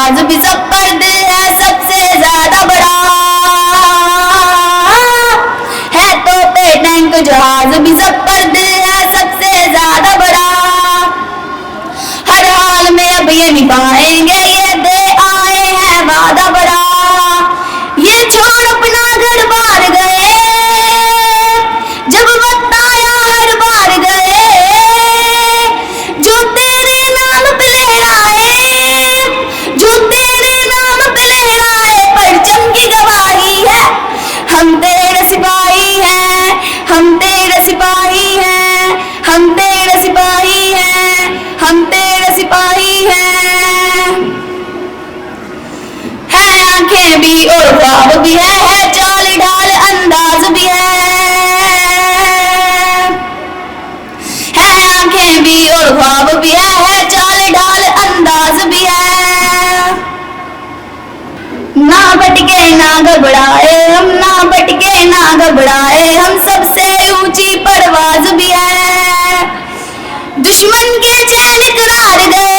जहाज भी सब पर दिल है सबसे ज्यादा बड़ा, है तो पे टैंक जहाज भी सब पर दिल है सबसे ज्यादा बड़ा। हर हाल में अब ये निभाएंगे ये दे आए हैं वादा बड़ा, ये छोड़ अपना घर बार गए जब वक्त आया हर बार गए, जो तेरे नाम पे लहराए, जो तेरे नाम पे लहराए परचम की गवाही है, हम तेरे सिपाही हैं, हम तेरे सिपाही हैं, हम तेरे सिपाही हैं, हम तेरे सिपाही हैं। है आंखें भी और ख्वाब भी है चाल ढाल अंदाज भी है आंखें भी और ख्वाब भी है चाल ढाल अंदाज भी है। ना भटके ना घबराए हम, ना भटके ना घबराए हम, सबसे ऊंची परवाज भी है। दुश्मन के चैन करार गए